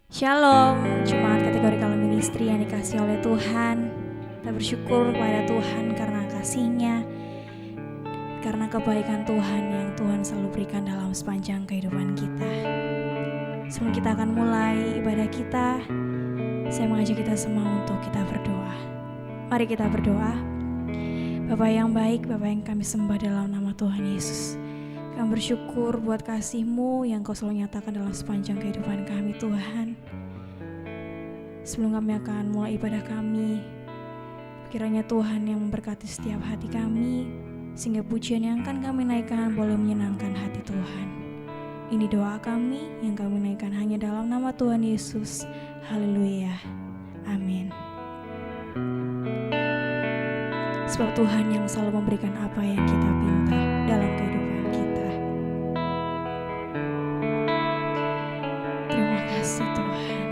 Shalom, jemaat kategori kalau ministry yang dikasih oleh Tuhan. Kita bersyukur kepada Tuhan karena kasih-Nya, karena kebaikan Tuhan yang Tuhan selalu berikan dalam sepanjang kehidupan kita. Sebelum kita akan mulai ibadah kita, saya mengajak kita semua untuk kita berdoa. Mari kita berdoa. Bapa yang baik, Bapa yang kami sembah dalam nama Tuhan Yesus. Kami bersyukur buat kasih-Mu yang Kau selalu nyatakan dalam sepanjang kehidupan kami, Tuhan. Sebelum kami akan mulai ibadah kami, kiranya Tuhan yang memberkati setiap hati kami, sehingga pujian yang akan kami naikkan boleh menyenangkan hati Tuhan. Ini doa kami yang kami naikkan hanya dalam nama Tuhan Yesus. Haleluya. Amin. Sebab Tuhan yang selalu memberikan apa yang kita pinta dalam kehidupan kita. Terima kasih Tuhan,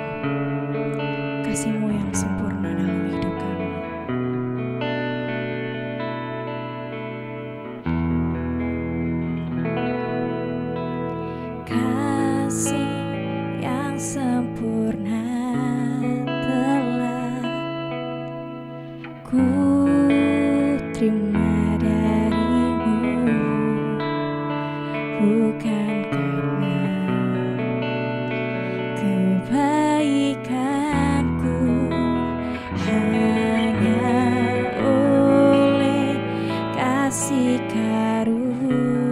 kasih-Mu yang sempurna dalam hidup kami. Kasih yang sempurna telah ku terima dari-Mu, bukan karena kebaikanku, hanya oleh kasih karunia-Mu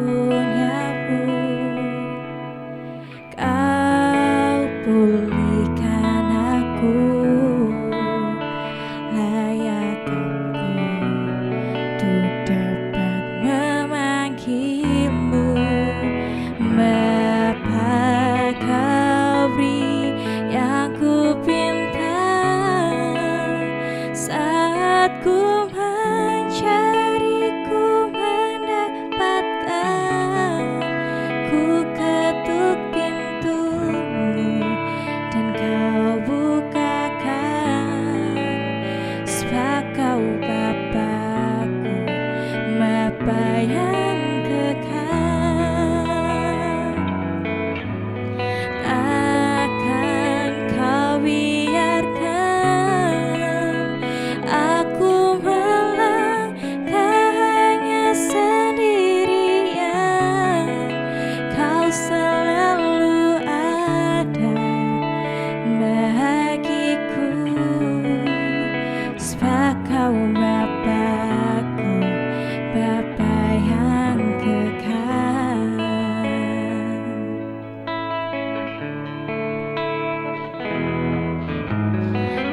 Kau pulihkan aku, layakkanku untuk dapat memanggil-Mu Bapa. Kau beri yang ku pinta saat ku mencari, ku mendapatkan. Ku ketuk pintu-Mu dan Kau bukakan, sebab Kau Bapa-Ku, Bapa yang kekal. Takkan Kau biarkan aku melangkah hanya sendirian. Kau selalu ada bagiku, sebab Kau Bapa-Ku, Bapa yang kekal.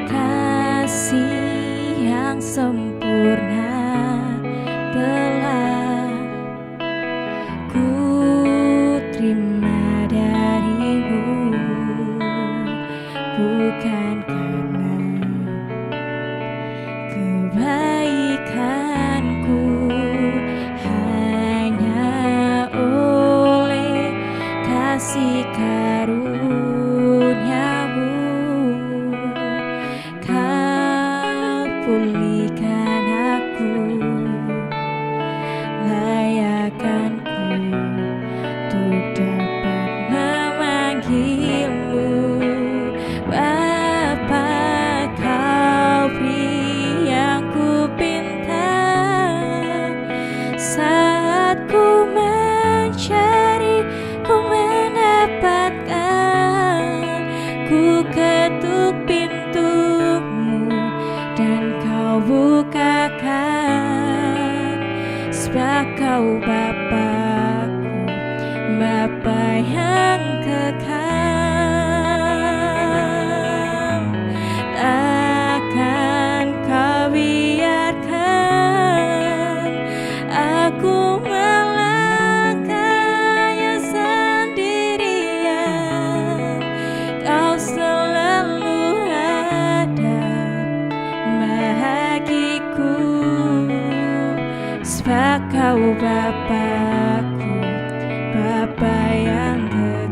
Kasih yang sempurna telah ku terima dari-Mu, bukan karena kebaikanku, hanya oleh kasih karunia-Mu Kau pulihkan aku, layakkanku untuk dapat memanggil-Mu Bapa. Kau beri yang ku pinta saat ku mencari, ku mendapatkan. Ku ketuk pintu-Mu dan Kau bukakan, sebab Kau Bapa-Ku, Bapa yang kekal. Takkan Kau biarkan aku melangkahnya sendirian. Kau selalu ada bagiku, sebab Kau Bapa-Ku, Bapa yang kekal.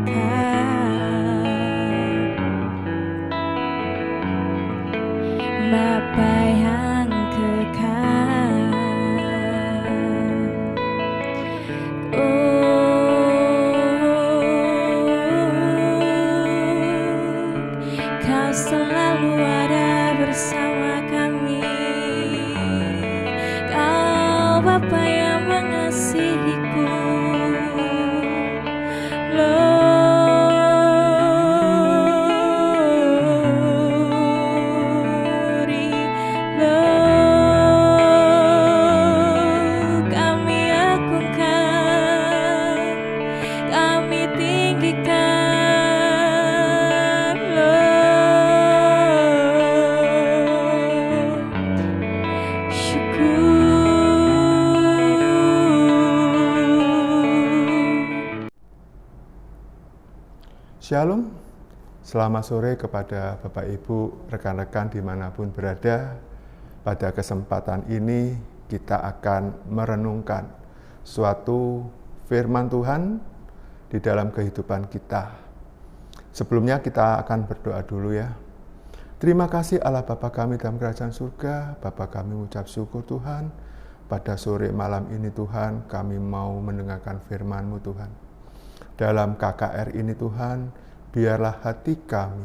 Bapa yang kekal. Oh, Shalom, selamat sore kepada Bapak Ibu, rekan-rekan dimanapun berada. Pada kesempatan ini kita akan merenungkan suatu firman Tuhan di dalam kehidupan kita. Sebelumnya kita akan berdoa dulu ya. Terima kasih Allah Bapa kami dalam kerajaan surga. Bapa kami mengucap syukur Tuhan. Pada sore malam ini Tuhan, kami mau mendengarkan firman-Mu Tuhan. Dalam KKR ini Tuhan, biarlah hati kami,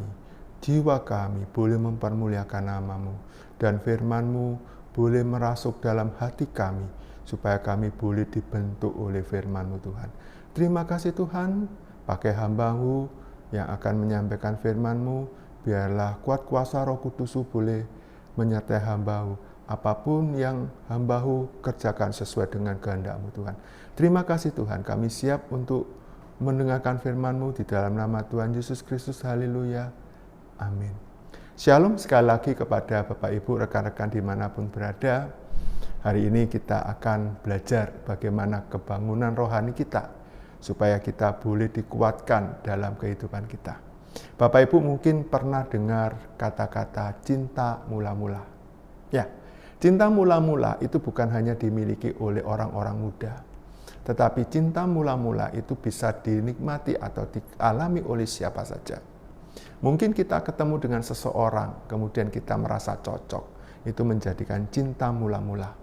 jiwa kami boleh mempermuliakan nama-Mu, dan firman-Mu boleh merasuk dalam hati kami, supaya kami boleh dibentuk oleh firman-Mu Tuhan. Terima kasih Tuhan, pakai hamba-Mu yang akan menyampaikan firman-Mu, biarlah kuat kuasa Roh Kudus boleh menyertai hamba-Mu. Apapun yang hamba-Mu kerjakan sesuai dengan kehendak-Mu Tuhan. Terima kasih Tuhan, kami siap untuk mendengarkan firman-Mu di dalam nama Tuhan Yesus Kristus. Haleluya. Amin. Shalom sekali lagi kepada Bapak Ibu, rekan-rekan dimanapun berada. Hari ini kita akan belajar bagaimana kebangunan rohani kita, supaya kita boleh dikuatkan dalam kehidupan kita. Bapak Ibu mungkin pernah dengar kata-kata cinta mula-mula. Ya, cinta mula-mula itu bukan hanya dimiliki oleh orang-orang muda, tetapi cinta mula-mula itu bisa dinikmati atau dialami oleh siapa saja. Mungkin kita ketemu dengan seseorang, kemudian kita merasa cocok, itu menjadikan cinta mula-mula.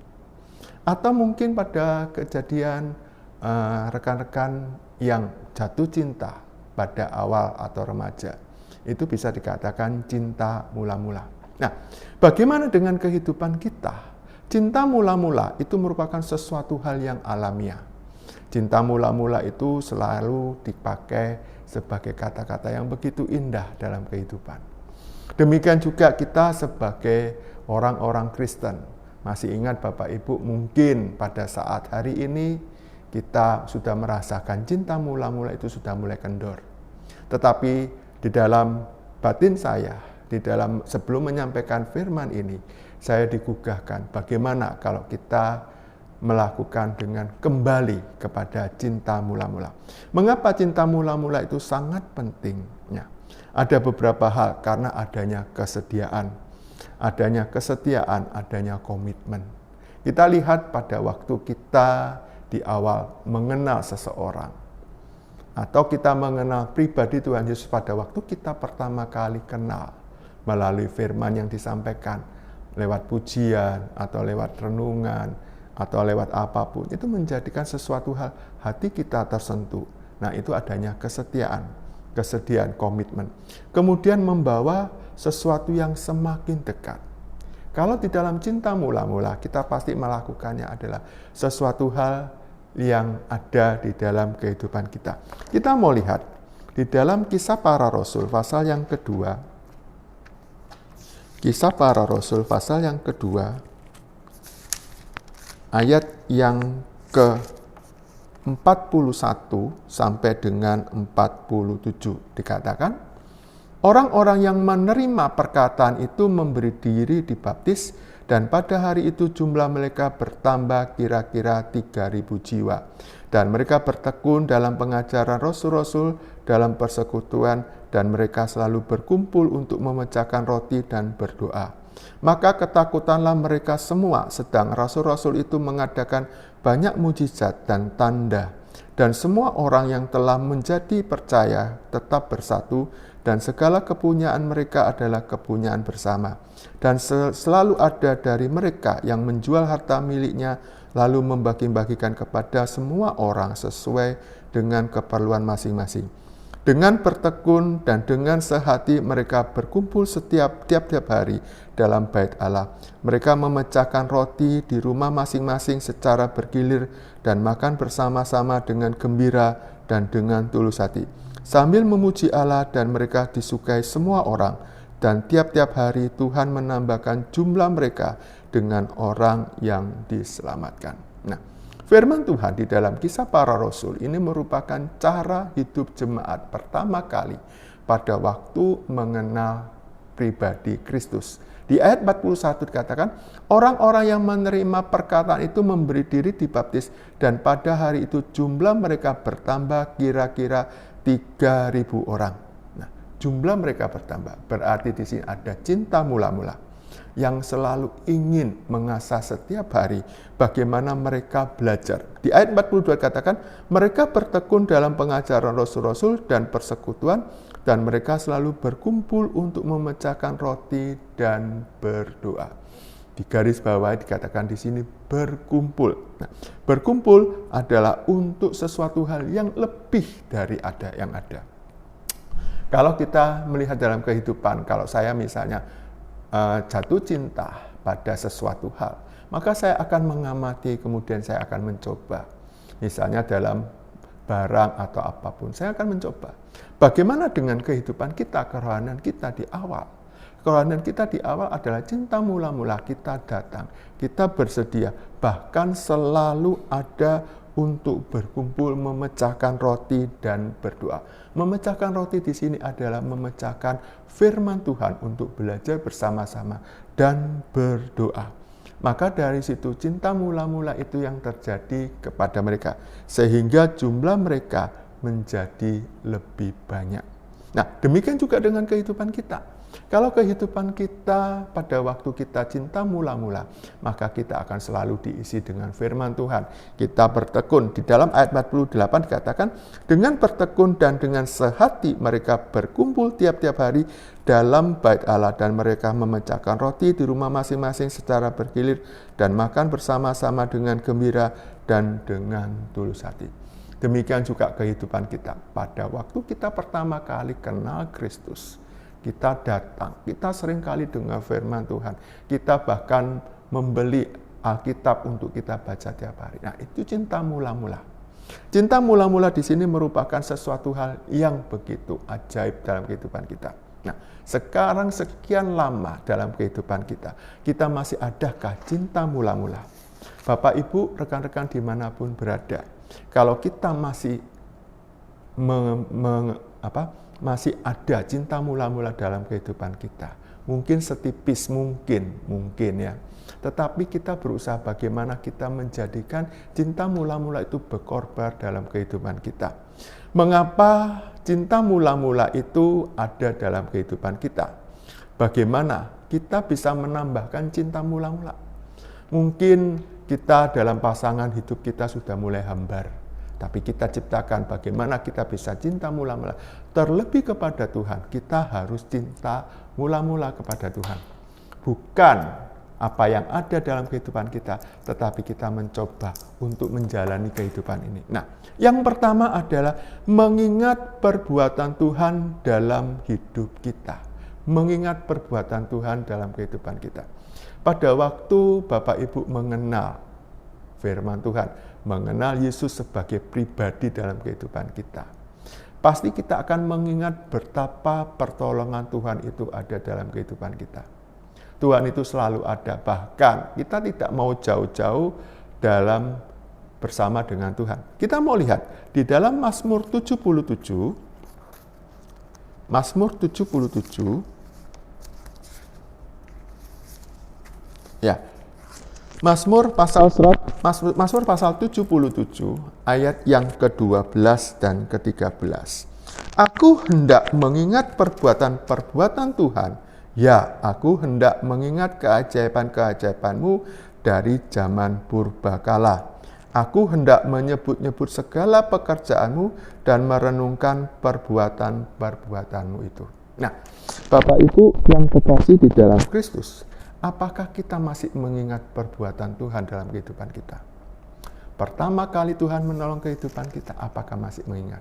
Atau mungkin pada kejadian rekan-rekan yang jatuh cinta pada awal atau remaja, itu bisa dikatakan cinta mula-mula. Nah, bagaimana dengan kehidupan kita? Cinta mula-mula itu merupakan sesuatu hal yang alamiah. Cinta mula-mula itu selalu dipakai sebagai kata-kata yang begitu indah dalam kehidupan. Demikian juga kita sebagai orang-orang Kristen. Masih ingat Bapak Ibu, mungkin pada saat hari ini kita sudah merasakan cinta mula-mula itu sudah mulai kendor. Tetapi di dalam batin saya, sebelum menyampaikan firman ini, saya digugahkan bagaimana kalau kita melakukan dengan kembali kepada cinta mula-mula. Mengapa cinta mula-mula itu sangat penting? Ya, ada beberapa hal, karena adanya kesetiaan, adanya komitmen. Kita lihat pada waktu kita di awal mengenal seseorang, atau kita mengenal pribadi Tuhan Yesus pada waktu kita pertama kali kenal melalui firman yang disampaikan, lewat pujian, atau lewat renungan, atau lewat apapun, itu menjadikan sesuatu hal hati kita tersentuh. Nah, itu adanya kesediaan, komitmen. Kemudian membawa sesuatu yang semakin dekat. Kalau di dalam cinta mula-mula, kita pasti melakukannya adalah sesuatu hal yang ada di dalam kehidupan kita. Kita mau lihat di dalam Kisah Para Rasul pasal yang kedua. Kisah Para Rasul pasal yang kedua, ayat yang ke-41 sampai dengan 47 dikatakan, orang-orang yang menerima perkataan itu memberi diri dibaptis, dan pada hari itu jumlah mereka bertambah kira-kira 3.000 jiwa. Dan mereka bertekun dalam pengajaran rasul-rasul, dalam persekutuan, dan mereka selalu berkumpul untuk memecahkan roti dan berdoa. Maka ketakutanlah mereka semua, sedang rasul-rasul itu mengadakan banyak mujizat dan tanda. Dan semua orang yang telah menjadi percaya tetap bersatu, dan segala kepunyaan mereka adalah kepunyaan bersama. Dan selalu ada dari mereka yang menjual harta miliknya, lalu membagi-bagikan kepada semua orang sesuai dengan keperluan masing-masing. Dengan bertekun dan dengan sehati mereka berkumpul tiap-tiap hari dalam bait Allah. Mereka memecahkan roti di rumah masing-masing secara bergilir dan makan bersama-sama dengan gembira dan dengan tulus hati, sambil memuji Allah, dan mereka disukai semua orang. Dan tiap-tiap hari Tuhan menambahkan jumlah mereka dengan orang yang diselamatkan. Nah, firman Tuhan di dalam Kisah Para Rasul ini merupakan cara hidup jemaat pertama kali pada waktu mengenal pribadi Kristus. Di ayat 41 dikatakan, orang-orang yang menerima perkataan itu memberi diri dibaptis, dan pada hari itu jumlah mereka bertambah kira-kira 3.000 orang. jumlah mereka bertambah. Berarti di sini ada cinta mula-mula yang selalu ingin mengasah setiap hari bagaimana mereka belajar. Di ayat 42 katakan, mereka bertekun dalam pengajaran rasul-rasul dan persekutuan, dan mereka selalu berkumpul untuk memecahkan roti dan berdoa. Di garis bawah dikatakan di sini berkumpul. Nah, berkumpul adalah untuk sesuatu hal yang lebih dari yang ada. Kalau kita melihat dalam kehidupan, kalau saya misalnya jatuh cinta pada sesuatu hal, maka saya akan mengamati, kemudian saya akan mencoba. Misalnya dalam barang atau apapun, saya akan mencoba. Bagaimana dengan kehidupan kita, kerohanian kita di awal? Kerohanian kita di awal adalah cinta mula-mula, kita datang, kita bersedia, bahkan selalu ada untuk berkumpul, memecahkan roti dan berdoa. Memecahkan roti di sini adalah memecahkan firman Tuhan untuk belajar bersama-sama dan berdoa. Maka dari situ cinta mula-mula itu yang terjadi kepada mereka, sehingga jumlah mereka menjadi lebih banyak. Nah, demikian juga dengan kehidupan kita. Kalau kehidupan kita pada waktu kita cinta mula-mula, maka kita akan selalu diisi dengan firman Tuhan. Kita bertekun. Di dalam ayat 48 dikatakan, dengan bertekun dan dengan sehati mereka berkumpul tiap-tiap hari dalam bait Allah, dan mereka memecahkan roti di rumah masing-masing secara bergilir dan makan bersama-sama dengan gembira dan dengan tulus hati. Demikian juga kehidupan kita. Pada waktu kita pertama kali kenal Kristus, kita datang, kita seringkali dengar firman Tuhan. Kita bahkan membeli Alkitab untuk kita baca tiap hari. Nah, itu cinta mula-mula. Cinta mula-mula di sini merupakan sesuatu hal yang begitu ajaib dalam kehidupan kita. Nah, sekarang sekian lama dalam kehidupan kita, kita masih adakah cinta mula-mula? Bapak, Ibu, rekan-rekan dimanapun berada, kalau kita masih masih ada cinta mula-mula dalam kehidupan kita. Mungkin setipis mungkin ya. Tetapi kita berusaha bagaimana kita menjadikan cinta mula-mula itu berkorban dalam kehidupan kita. Mengapa cinta mula-mula itu ada dalam kehidupan kita? Bagaimana kita bisa menambahkan cinta mula-mula? Mungkin kita dalam pasangan hidup kita sudah mulai hambar. Tapi kita ciptakan bagaimana kita bisa cinta mula-mula. Terlebih kepada Tuhan, kita harus cinta mula-mula kepada Tuhan. Bukan apa yang ada dalam kehidupan kita, tetapi kita mencoba untuk menjalani kehidupan ini. Nah, yang pertama adalah mengingat perbuatan Tuhan dalam hidup kita. Mengingat perbuatan Tuhan dalam kehidupan kita. Pada waktu Bapak Ibu mengenal firman Tuhan, mengenal Yesus sebagai pribadi dalam kehidupan kita, pasti kita akan mengingat betapa pertolongan Tuhan itu ada dalam kehidupan kita. Tuhan itu selalu ada, bahkan kita tidak mau jauh-jauh dalam bersama dengan Tuhan. Kita mau lihat di dalam Mazmur 77, ya, Mazmur pasal 77 ayat yang ke-12 dan ke-13. Aku hendak mengingat perbuatan-perbuatan Tuhan, ya, aku hendak mengingat keajaiban-keajaiban-Mu dari zaman purbakala. Aku hendak menyebut-nyebut segala pekerjaan-Mu dan merenungkan perbuatan-perbuatan-Mu itu. Nah, Bapak Ibu yang kekasih di dalam Kristus, apakah kita masih mengingat perbuatan Tuhan dalam kehidupan kita? Pertama kali Tuhan menolong kehidupan kita, apakah masih mengingat?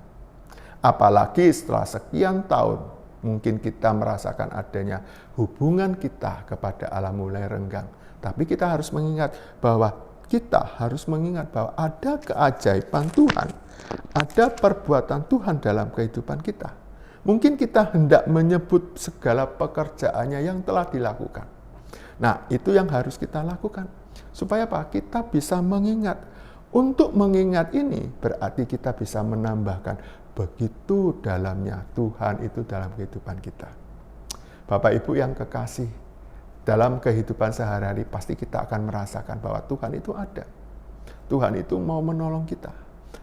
Apalagi setelah sekian tahun, mungkin kita merasakan adanya hubungan kita kepada Allah mulai renggang. Tapi kita harus mengingat bahwa ada keajaiban Tuhan, ada perbuatan Tuhan dalam kehidupan kita. Mungkin kita hendak menyebut segala pekerjaannya yang telah dilakukan. Nah, itu yang harus kita lakukan. Supaya apa? Kita bisa mengingat. Untuk mengingat ini berarti kita bisa menambahkan begitu dalamnya Tuhan itu dalam kehidupan kita. Bapak Ibu yang kekasih, dalam kehidupan sehari-hari pasti kita akan merasakan bahwa Tuhan itu ada. Tuhan itu mau menolong kita.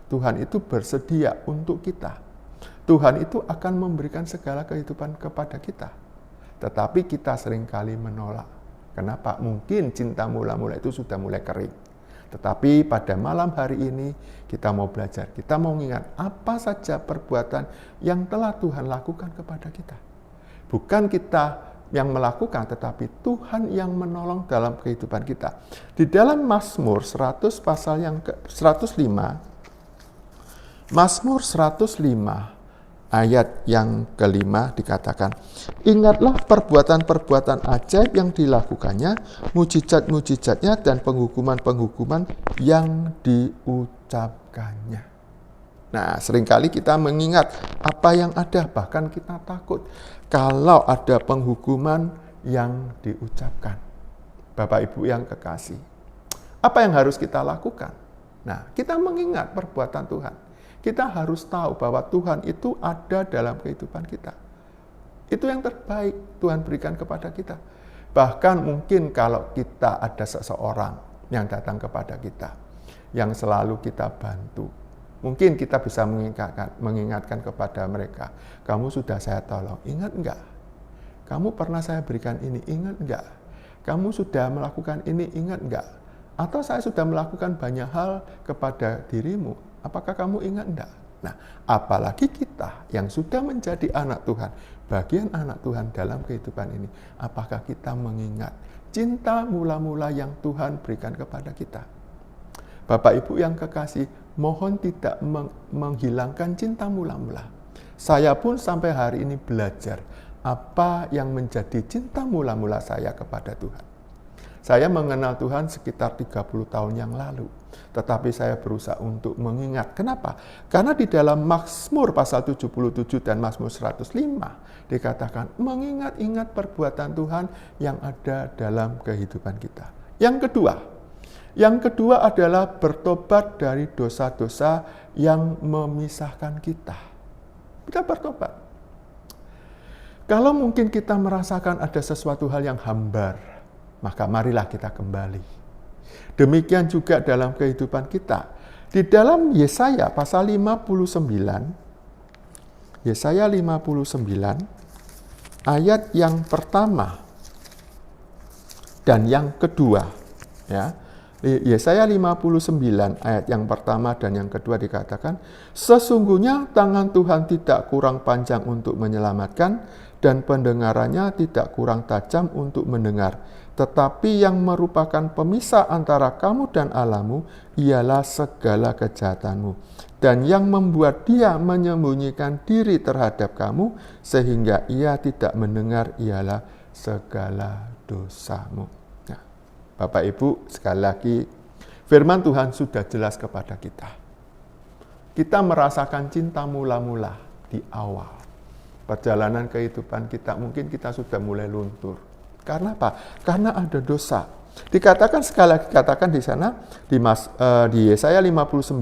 Tuhan itu bersedia untuk kita. Tuhan itu akan memberikan segala kehidupan kepada kita. Tetapi kita seringkali menolak. Kenapa? Mungkin cinta mula-mula itu sudah mulai kering. Tetapi pada malam hari ini kita mau belajar, kita mau ingat apa saja perbuatan yang telah Tuhan lakukan kepada kita. Bukan kita yang melakukan, tetapi Tuhan yang menolong dalam kehidupan kita. Di dalam Mazmur 100 pasal yang 105, Mazmur 105 ayat yang kelima dikatakan, ingatlah perbuatan-perbuatan ajaib yang dilakukannya, mujizat-mujizatnya dan penghukuman-penghukuman yang diucapkannya. Nah, seringkali kita mengingat apa yang ada, bahkan kita takut kalau ada penghukuman yang diucapkan. Bapak Ibu yang kekasih, apa yang harus kita lakukan? Nah, kita mengingat perbuatan Tuhan. Kita harus tahu bahwa Tuhan itu ada dalam kehidupan kita. Itu yang terbaik Tuhan berikan kepada kita. Bahkan mungkin kalau kita ada seseorang yang datang kepada kita, yang selalu kita bantu, mungkin kita bisa mengingatkan kepada mereka, kamu sudah saya tolong, ingat enggak? Kamu pernah saya berikan ini, ingat enggak? Kamu sudah melakukan ini, ingat enggak? Atau saya sudah melakukan banyak hal kepada dirimu, apakah kamu ingat enggak? Nah, apalagi kita yang sudah menjadi anak Tuhan, bagian anak Tuhan dalam kehidupan ini, apakah kita mengingat cinta mula-mula yang Tuhan berikan kepada kita? Bapak Ibu yang kekasih, mohon tidak menghilangkan cinta mula-mula. Saya pun sampai hari ini belajar apa yang menjadi cinta mula-mula saya kepada Tuhan. Saya mengenal Tuhan sekitar 30 tahun yang lalu. Tetapi saya berusaha untuk mengingat. Kenapa? Karena di dalam Mazmur pasal 77 dan Mazmur 105 dikatakan mengingat-ingat perbuatan Tuhan yang ada dalam kehidupan kita. Yang kedua adalah bertobat dari dosa-dosa yang memisahkan kita. Kita bertobat. Kalau mungkin kita merasakan ada sesuatu hal yang hambar, maka marilah kita kembali. Demikian juga dalam kehidupan kita. Di dalam Yesaya pasal 59, Yesaya 59 ayat yang pertama dan yang kedua, ya. Yesaya 59 ayat yang pertama dan yang kedua dikatakan, sesungguhnya tangan Tuhan tidak kurang panjang untuk menyelamatkan dan pendengarannya tidak kurang tajam untuk mendengar. Tetapi yang merupakan pemisah antara kamu dan Allahmu ialah segala kejahatanmu. Dan yang membuat dia menyembunyikan diri terhadap kamu sehingga ia tidak mendengar ialah segala dosamu. Nah, Bapak Ibu, sekali lagi firman Tuhan sudah jelas kepada kita. Kita merasakan cinta mula-mula di awal. Perjalanan kehidupan kita mungkin kita sudah mulai luntur. Karena apa? Karena ada dosa. Dikatakan sekali lagi, katakan di sana di Yesaya 59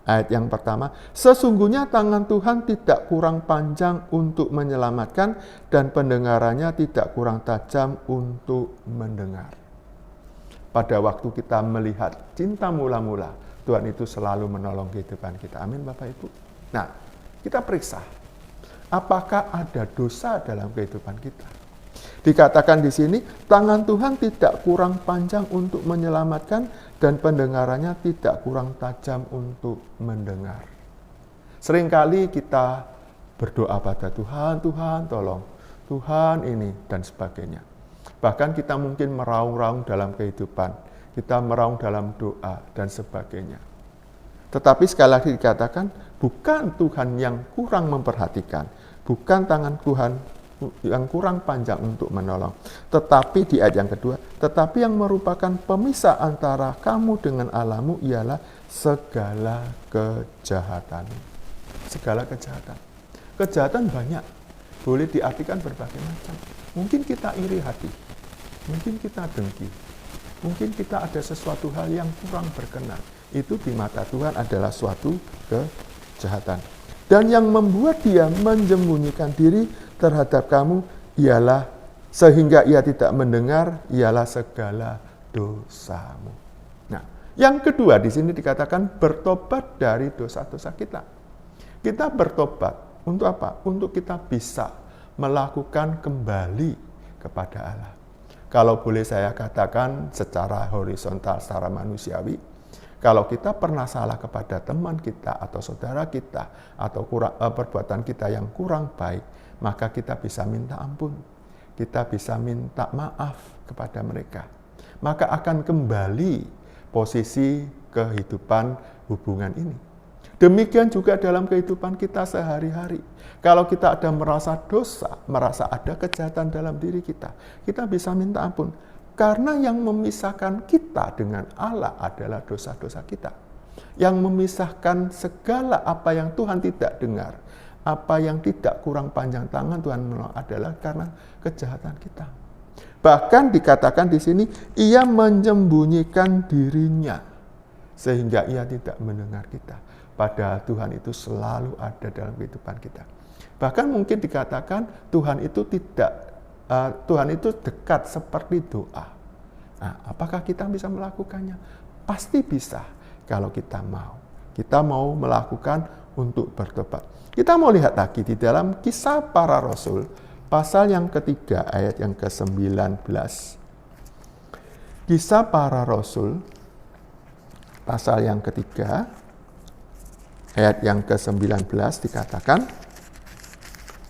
ayat yang pertama, sesungguhnya tangan Tuhan tidak kurang panjang untuk menyelamatkan dan pendengarannya tidak kurang tajam untuk mendengar. Pada waktu kita melihat cinta mula-mula, Tuhan itu selalu menolong kehidupan kita. Amin Bapak Ibu. Nah, kita periksa apakah ada dosa dalam kehidupan kita. Dikatakan di sini, tangan Tuhan tidak kurang panjang untuk menyelamatkan dan pendengarannya tidak kurang tajam untuk mendengar. Seringkali kita berdoa pada Tuhan, Tuhan tolong, Tuhan ini, dan sebagainya. Bahkan kita mungkin meraung-raung dalam kehidupan, kita meraung dalam doa, dan sebagainya. Tetapi sekali lagi dikatakan, bukan Tuhan yang kurang memperhatikan, bukan tangan Tuhan yang kurang panjang untuk menolong. Tetapi di ayat yang kedua, tetapi yang merupakan pemisah antara kamu dengan Allahmu ialah segala kejahatan. Segala kejahatan. Kejahatan banyak, boleh diartikan berbagai macam. Mungkin kita iri hati, mungkin kita dengki, mungkin kita ada sesuatu hal yang kurang berkenan. Itu di mata Tuhan adalah suatu kejahatan. Dan yang membuat dia menyembunyikan diri terhadap kamu ialah sehingga ia tidak mendengar ialah segala dosamu. Nah, yang kedua di sini dikatakan bertobat dari dosa-dosa kita. Kita bertobat untuk apa? Untuk kita bisa melakukan kembali kepada Allah. Kalau boleh saya katakan secara horizontal, secara manusiawi, kalau kita pernah salah kepada teman kita atau saudara kita atau perbuatan kita yang kurang baik, maka kita bisa minta ampun. Kita bisa minta maaf kepada mereka. Maka akan kembali posisi kehidupan hubungan ini. Demikian juga dalam kehidupan kita sehari-hari. Kalau kita ada merasa dosa, merasa ada kejahatan dalam diri kita bisa minta ampun. Karena yang memisahkan kita dengan Allah adalah dosa-dosa kita. Yang memisahkan segala apa yang Tuhan tidak dengar, apa yang tidak kurang panjang tangan Tuhan menolong adalah karena kejahatan kita. Bahkan dikatakan di sini, ia menyembunyikan dirinya sehingga ia tidak mendengar kita. Padahal Tuhan itu selalu ada dalam kehidupan kita. Bahkan mungkin dikatakan Tuhan itu dekat seperti doa. Nah, apakah kita bisa melakukannya? Pasti bisa kalau kita mau. Kita mau melakukan untuk bertobat. Kita mau lihat lagi di dalam Kisah Para Rasul, pasal yang ketiga, ayat yang ke-19. Kisah Para Rasul, pasal yang ketiga, ayat yang ke-19 dikatakan,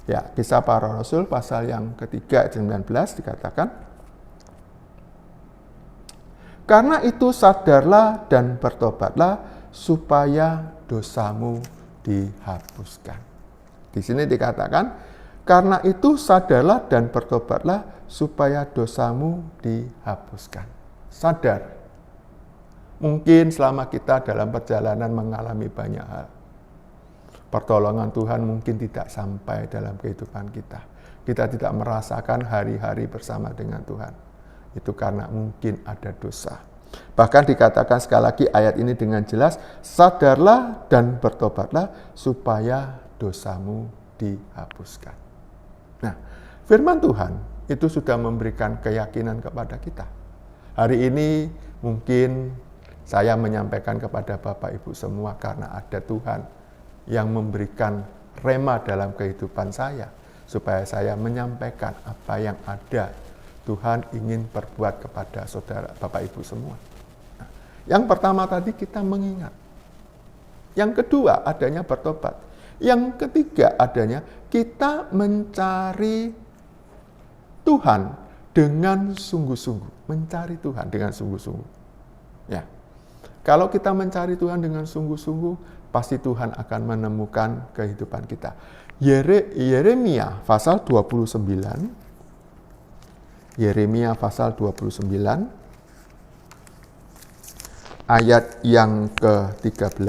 ya, Kisah Para Rasul pasal yang ketiga ayat 19 dikatakan, karena itu sadarlah dan bertobatlah supaya dosamu dihapuskan. Di sini dikatakan, karena itu sadarlah dan bertobatlah supaya dosamu dihapuskan. Sadar. Mungkin selama kita dalam perjalanan mengalami banyak hal. Pertolongan Tuhan mungkin tidak sampai dalam kehidupan kita. Kita tidak merasakan hari-hari bersama dengan Tuhan. Itu karena mungkin ada dosa. Bahkan dikatakan sekali lagi ayat ini dengan jelas, sadarlah dan bertobatlah supaya dosamu dihapuskan. Nah, firman Tuhan itu sudah memberikan keyakinan kepada kita. Hari ini mungkin saya menyampaikan kepada Bapak Ibu semua karena ada Tuhan yang memberikan rema dalam kehidupan saya, supaya saya menyampaikan apa yang ada Tuhan ingin perbuat kepada saudara Bapak Ibu semua. Nah, yang pertama tadi kita mengingat. Yang kedua adanya bertobat. Yang ketiga adanya kita mencari Tuhan dengan sungguh-sungguh. Mencari Tuhan dengan sungguh-sungguh. Ya. Kalau kita mencari Tuhan dengan sungguh-sungguh, pasti Tuhan akan menemukan kehidupan kita. Yeremia pasal 29, Yeremia pasal 29, ayat yang ke-13,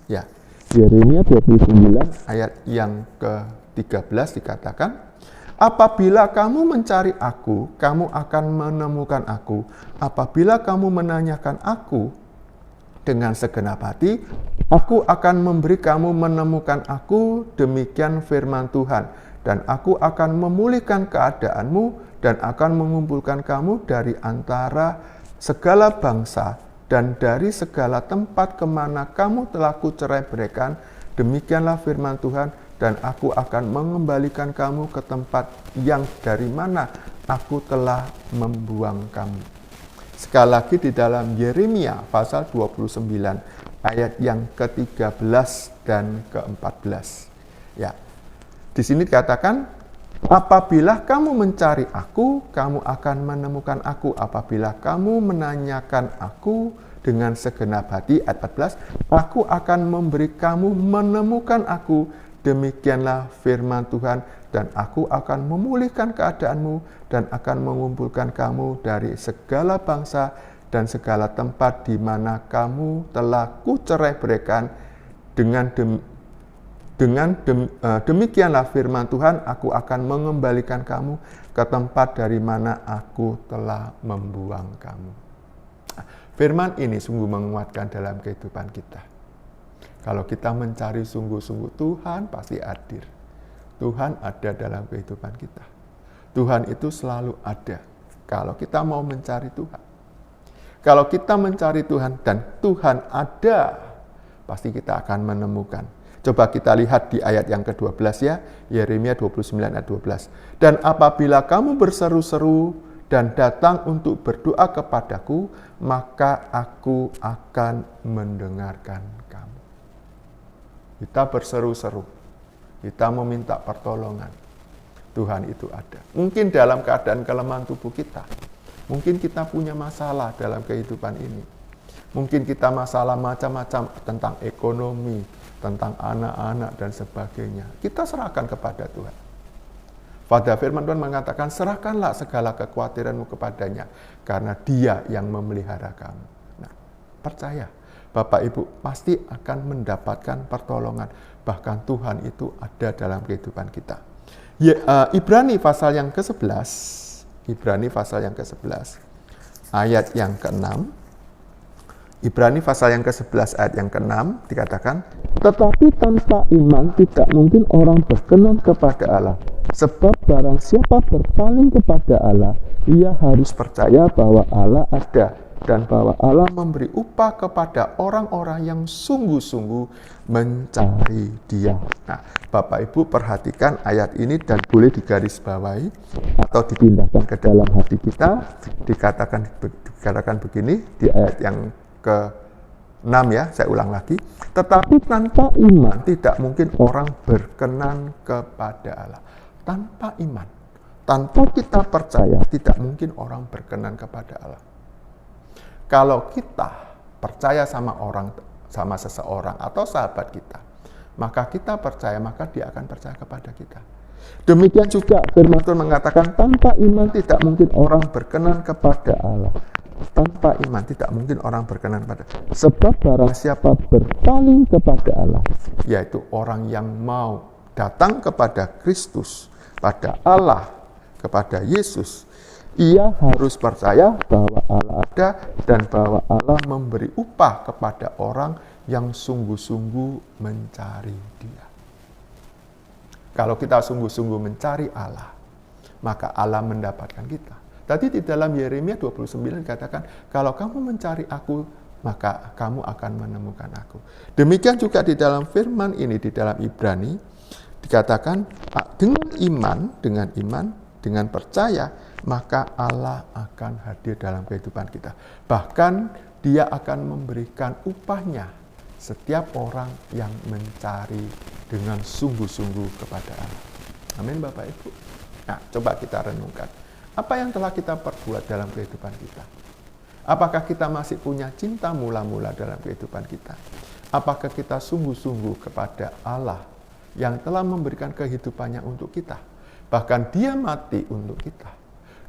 ya. Yeremia 29, ayat yang ke-13 dikatakan, apabila kamu mencari aku, kamu akan menemukan aku. Apabila kamu menanyakan aku, dengan segenap hati, aku akan memberi kamu menemukan aku, demikian firman Tuhan. Dan aku akan memulihkan keadaanmu dan akan mengumpulkan kamu dari antara segala bangsa dan dari segala tempat kemana kamu telah kucerai-beraikan. Demikianlah firman Tuhan, dan aku akan mengembalikan kamu ke tempat yang dari mana aku telah membuang kamu. Sekali lagi di dalam Yeremia pasal 29 ayat yang ke-13 dan ke-14. Ya. Di sini dikatakan, apabila kamu mencari aku, kamu akan menemukan aku. Apabila kamu menanyakan aku dengan segenap hati, ayat 14, aku akan memberi kamu menemukan aku. Demikianlah firman Tuhan, dan aku akan memulihkan keadaanmu dan akan mengumpulkan kamu dari segala bangsa dan segala tempat di mana kamu telah kucerai-beraikan. Demikianlah firman Tuhan, aku akan mengembalikan kamu ke tempat dari mana aku telah membuang kamu. Firman ini sungguh menguatkan dalam kehidupan kita. Kalau kita mencari sungguh-sungguh, Tuhan pasti hadir. Tuhan ada dalam kehidupan kita. Tuhan itu selalu ada kalau kita mau mencari Tuhan. Kalau kita mencari Tuhan dan Tuhan ada, pasti kita akan menemukan. Coba kita lihat di ayat yang ke-12 ya, Yeremia 29 ayat 12. Dan apabila kamu berseru-seru dan datang untuk berdoa kepadaku, maka aku akan mendengarkan kamu. Kita berseru-seru, kita meminta pertolongan. Tuhan itu ada. Mungkin dalam keadaan kelemahan tubuh kita, mungkin kita punya masalah dalam kehidupan ini. Mungkin kita masalah macam-macam tentang ekonomi, tentang anak-anak dan sebagainya. Kita serahkan kepada Tuhan. Pada firman Tuhan mengatakan, serahkanlah segala kekhawatiranmu kepadanya, karena Dia yang memelihara kamu. Nah, percaya, Bapak Ibu pasti akan mendapatkan pertolongan. Bahkan Tuhan itu ada dalam kehidupan kita. Ibrani pasal yang ke-11, Ibrani pasal yang ke-11, ayat yang ke-6, Ibrani pasal yang ke-11 ayat yang ke-6 dikatakan, tetapi tanpa iman tidak mungkin orang berkenan kepada Allah. Sebab barang siapa berpaling kepada Allah, ia harus percaya bahwa Allah ada dan bahwa Allah memberi upah kepada orang-orang yang sungguh-sungguh mencari Dia. Nah, Bapak Ibu perhatikan ayat ini dan boleh digarisbawahi atau dipindahkan ke dalam hati kita. Dikatakan begini di ayat yang ke-6 ya, saya ulang lagi. Tetapi tanpa iman tidak mungkin orang berkenan kepada Allah. Tanpa iman, tanpa kita percaya, tidak mungkin orang berkenan kepada Allah. Kalau kita percaya sama seseorang atau sahabat kita, maka kita percaya, maka dia akan percaya kepada kita. Demikian juga firman Tuhan mengatakan, tanpa iman tidak mungkin orang berkenan kepada Allah. Tanpa iman tidak mungkin orang berkenan kepada Allah. Sebab barang siapa berpaling kepada Allah, yaitu orang yang mau datang kepada Kristus, pada Allah, kepada Yesus, ia harus percaya bahwa Allah ada dan bahwa Allah memberi upah kepada orang yang sungguh-sungguh mencari Dia. Kalau kita sungguh-sungguh mencari Allah, maka Allah mendapatkan kita. Tadi di dalam Yeremia 29 dikatakan, kalau kamu mencari aku, maka kamu akan menemukan aku. Demikian juga di dalam firman ini, di dalam Ibrani, dikatakan dengan percaya, maka Allah akan hadir dalam kehidupan kita. Bahkan Dia akan memberikan upahnya setiap orang yang mencari dengan sungguh-sungguh kepada Allah. Amin Bapak Ibu. Nah, coba kita renungkan. Apa yang telah kita perbuat dalam kehidupan kita? Apakah kita masih punya cinta mula-mula dalam kehidupan kita? Apakah kita sungguh-sungguh kepada Allah yang telah memberikan kehidupannya untuk kita? Bahkan Dia mati untuk kita.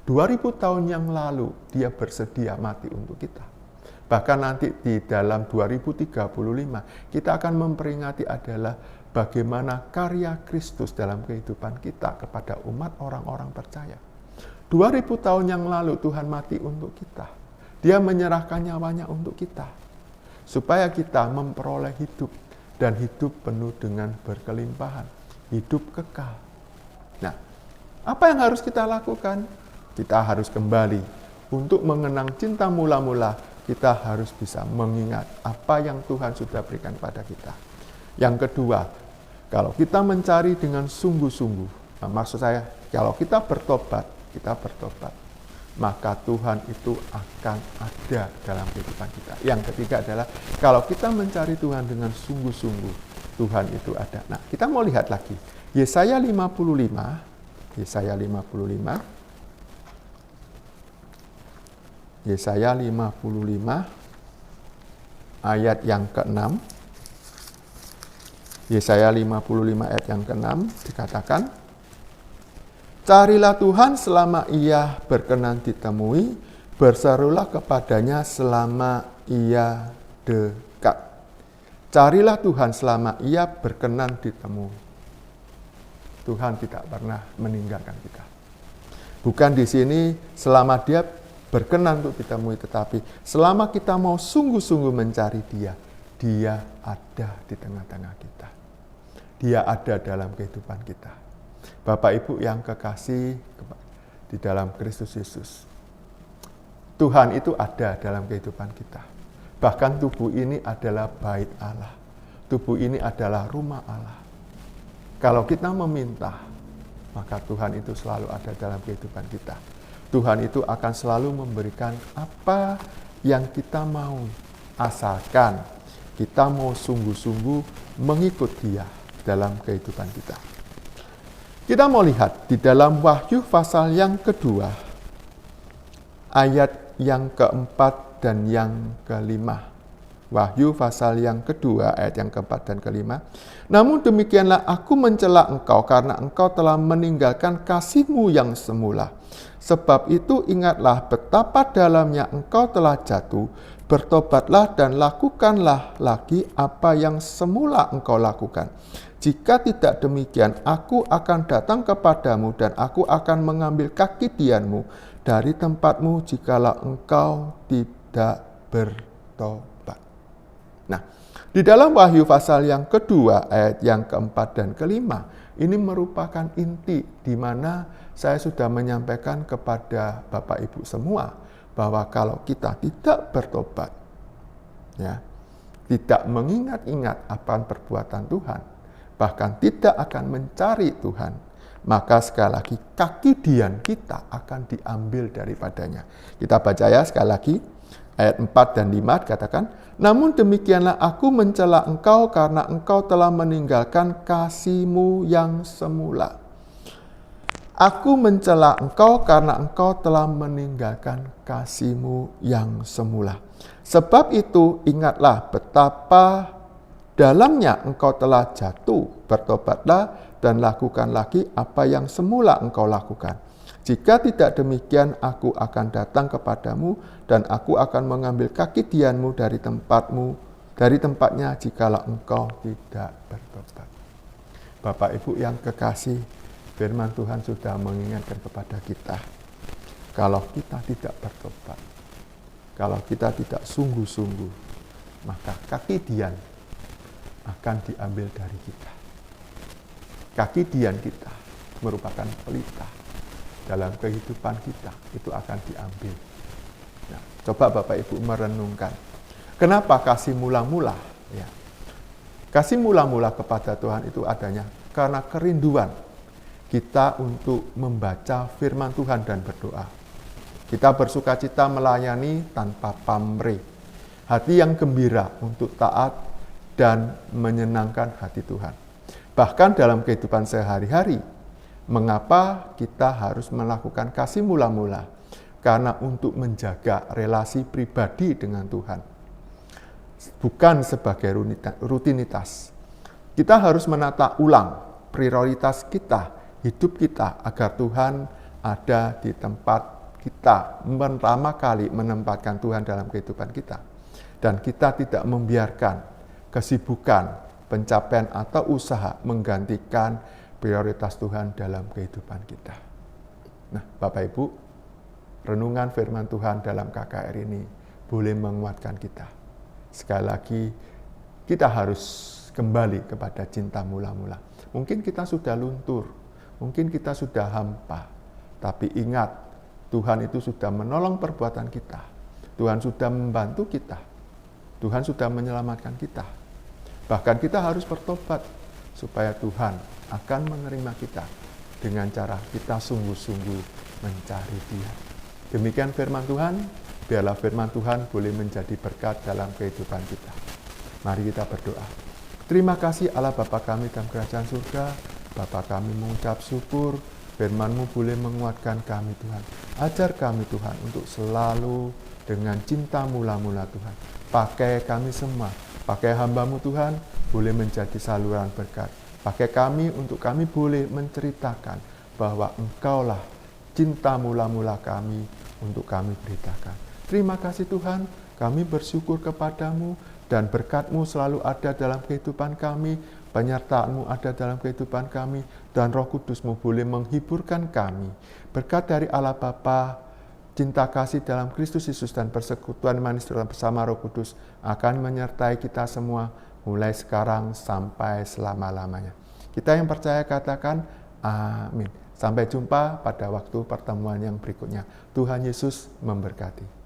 2000 tahun yang lalu Dia bersedia mati untuk kita. Bahkan nanti di dalam 2035 kita akan memperingati adalah bagaimana karya Kristus dalam kehidupan kita kepada umat orang-orang percaya. 2000 tahun yang lalu Tuhan mati untuk kita. Dia menyerahkan nyawanya untuk kita. Supaya kita memperoleh hidup dan hidup penuh dengan berkelimpahan. Hidup kekal. Nah, apa yang harus kita lakukan? Kita harus kembali untuk mengenang cinta mula-mula. Kita harus bisa mengingat apa yang Tuhan sudah berikan pada kita. Yang kedua, kalau kita mencari dengan sungguh-sungguh, maksud saya, kalau kita bertobat, maka Tuhan itu akan ada dalam kehidupan kita. Yang ketiga adalah, kalau kita mencari Tuhan dengan sungguh-sungguh, Tuhan itu ada. Nah, kita mau lihat lagi. Yesaya 55 ayat yang ke-6. Yesaya 55 ayat yang ke-6 dikatakan, carilah Tuhan selama Ia berkenan ditemui, berserulah kepadanya selama Ia dekat. Carilah Tuhan selama Ia berkenan ditemui. Tuhan tidak pernah meninggalkan kita. Bukan di sini selama Dia berkenan untuk ditemui, tetapi selama kita mau sungguh-sungguh mencari Dia, Dia ada di tengah-tengah kita. Dia ada dalam kehidupan kita. Bapak Ibu yang kekasih di dalam Kristus Yesus, Tuhan itu ada dalam kehidupan kita. Bahkan tubuh ini adalah bait Allah. tubuh ini adalah rumah Allah. Kalau kita meminta, maka Tuhan itu selalu ada dalam kehidupan kita. Tuhan itu akan selalu memberikan apa yang kita mau, asalkan kita mau sungguh-sungguh mengikut Dia dalam kehidupan kita. Kita mau lihat di dalam Wahyu pasal yang kedua, ayat yang keempat dan yang kelima. Wahyu pasal yang kedua, ayat yang keempat dan kelima. Namun demikianlah aku mencela engkau karena engkau telah meninggalkan kasih-Mu yang semula. Sebab itu ingatlah betapa dalamnya engkau telah jatuh. Bertobatlah dan lakukanlah lagi apa yang semula engkau lakukan. Jika tidak demikian, aku akan datang kepadamu dan aku akan mengambil kaki dianmu dari tempatmu jikalau engkau tidak bertobat. Nah, di dalam Wahyu pasal yang kedua, ayat yang keempat dan kelima, ini merupakan inti di mana saya sudah menyampaikan kepada Bapak Ibu semua bahwa kalau kita tidak bertobat, ya, tidak mengingat-ingat akan perbuatan Tuhan, bahkan tidak akan mencari Tuhan, maka sekali lagi kaki dian kita akan diambil daripadanya. Kita baca ya sekali lagi, ayat 4 dan 5 dikatakan, namun demikianlah aku mencela engkau karena engkau telah meninggalkan kasih-Mu yang semula. Aku mencela engkau karena engkau telah meninggalkan kasih-Mu yang semula. Sebab itu ingatlah betapa dalamnya engkau telah jatuh, bertobatlah dan lakukan lagi apa yang semula engkau lakukan. Jika tidak demikian, aku akan datang kepadamu dan aku akan mengambil kaki dianmu dari tempatnya jikalau engkau tidak bertobat. Bapak Ibu yang kekasih, firman Tuhan sudah mengingatkan kepada kita, kalau kita tidak bertobat, kalau kita tidak sungguh-sungguh, maka kaki dian akan diambil dari kita. Kaki dian kita merupakan pelita dalam kehidupan kita, itu akan diambil. Nah, coba Bapak Ibu merenungkan, kenapa kasih mula-mula? Ya. Kasih mula-mula kepada Tuhan itu adanya karena kerinduan kita untuk membaca firman Tuhan dan berdoa. Kita bersukacita melayani tanpa pamrih, hati yang gembira untuk taat dan menyenangkan hati Tuhan. Bahkan dalam kehidupan sehari-hari, mengapa kita harus melakukan kasih mula-mula? Karena untuk menjaga relasi pribadi dengan Tuhan. Bukan sebagai rutinitas. Kita harus menata ulang prioritas kita, hidup kita, agar Tuhan ada di tempat kita, pertama kali menempatkan Tuhan dalam kehidupan kita. Dan kita tidak membiarkan kesibukan, pencapaian atau usaha menggantikan prioritas Tuhan dalam kehidupan kita. Nah, Bapak Ibu, renungan firman Tuhan dalam KKR ini boleh menguatkan kita. Sekali lagi, kita harus kembali kepada cinta mula-mula. Mungkin kita sudah luntur, mungkin kita sudah hampa, tapi ingat, Tuhan itu sudah menolong perbuatan kita. Tuhan sudah membantu kita. Tuhan sudah menyelamatkan kita. Bahkan kita harus bertobat, supaya Tuhan akan menerima kita dengan cara kita sungguh-sungguh mencari Dia. Demikian firman Tuhan, biarlah firman Tuhan boleh menjadi berkat dalam kehidupan kita. Mari kita berdoa. Terima kasih Allah Bapa kami dalam kerajaan surga, Bapa kami mengucap syukur, firman-Mu boleh menguatkan kami Tuhan. Ajar kami Tuhan untuk selalu dengan cinta mula-mula Tuhan. Pakai kami semua, pakai hamba-Mu Tuhan, boleh menjadi saluran berkat. Pakai kami untuk kami boleh menceritakan bahwa Engkaulah cinta mula-mula kami untuk kami beritakan. Terima kasih Tuhan, kami bersyukur kepadamu dan berkat-Mu selalu ada dalam kehidupan kami, penyertaan-Mu ada dalam kehidupan kami, dan Roh Kudus-Mu boleh menghiburkan kami. Berkat dari Allah Bapa, cinta kasih dalam Kristus Yesus dan persekutuan manis bersama Roh Kudus akan menyertai kita semua mulai sekarang sampai selama-lamanya. Kita yang percaya katakan amin. Sampai jumpa pada waktu pertemuan yang berikutnya. Tuhan Yesus memberkati.